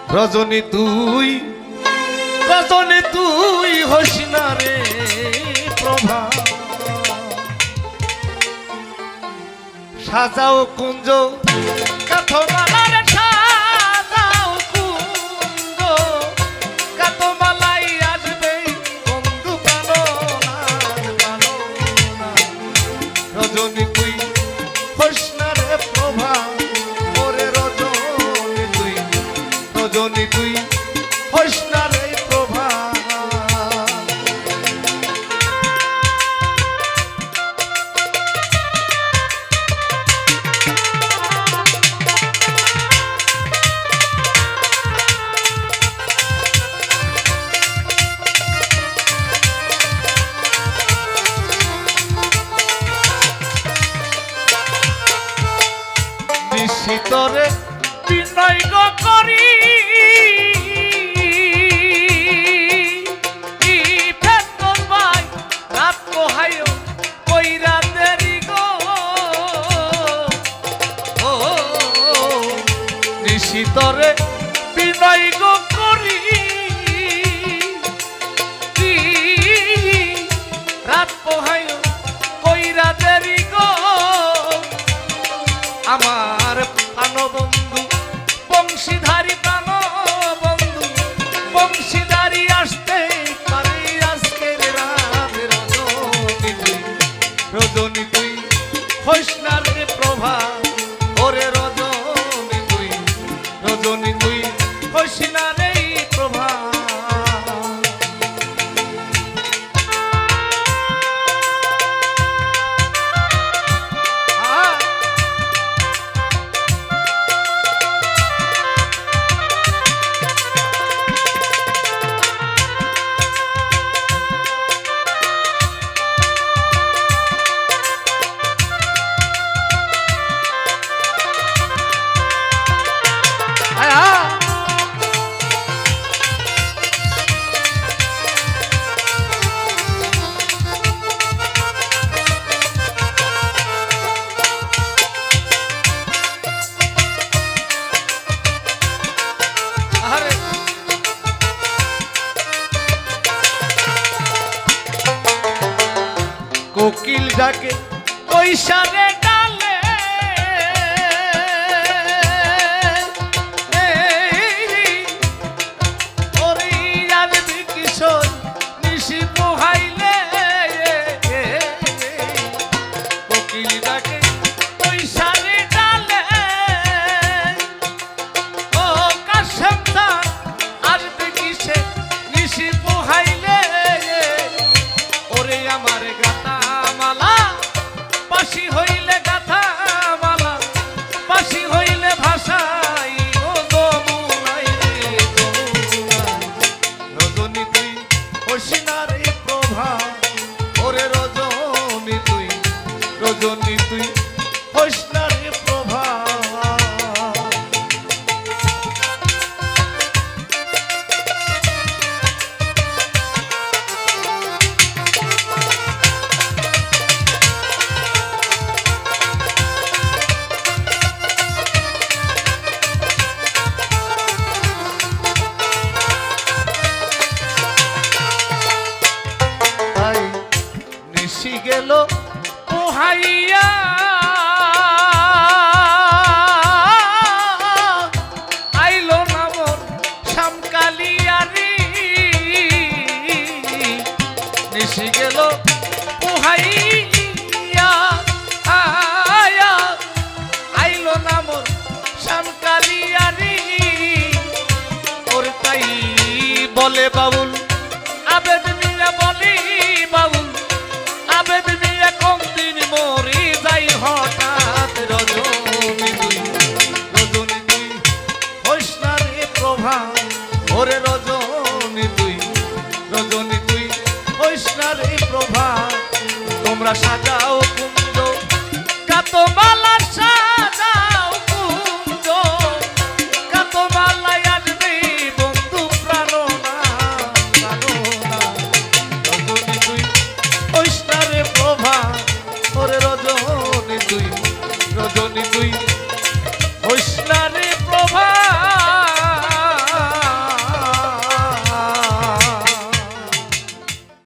রজনী তুই হইস না রে প্রভা সাজাও কুঞ্জ কাঠমালার সাজাও কুঞ্জ কাঠমালাই আসবে বন্ধু পালো না রজনী তুই হইস না রে প্রভা ওরে রজনী তুই হইস না রে প্রভা নিশিতরে বিনয় গো করি নিশিতরে বিনয় গো করি রাত পোহায় কইরা দেরি গো আমার প্রাণবন্ধু বংশীধারী প্রাণবন্ধু বংশীধারী আসতে পারে আজকের রাতে রজনী তুই হইস না রে প্রভা ওরে রজনী তুই হইস না রে প্রভা কোকিল ডাকে কৈশারে ডালে ওরে আর কিশোর নিশি পোহাইলে কোকিল ডাকে কৈশারে ডালে ও কাশমতা আর কিসে নিশি পোহাইলে ওরে আমার গাতা পাশি হইলে গাথা মালা পাশি হইলে ভাষাই ও যমুনাই রে রজনী তুই হইস না রে প্রভা ওরে রজনী তুই হইস না রে প্রভা গেল পোহাইয়া আইলো না মোর শামকালিয়ারি নিশি গেল পোহাইয়া আইলো না মোর শামকালিয়ারি ওর তাই বলে বাবুল আবেদ মিয়া বলি বাবুল আবেদ মিয়া কোন দিন মরি যাই হঠাৎ রজনী তুই হইস না রে প্রভা ওরে রজনী তুই হইস না রে প্রভা তোমরা সাজাও কুঞ্জ কাতমালা সাজাও কুঞ্জ কাতমালায় আসবে বন্ধু প্রাণনা রজনী তুই হইস না রে প্রভা ওরে রজনী তুই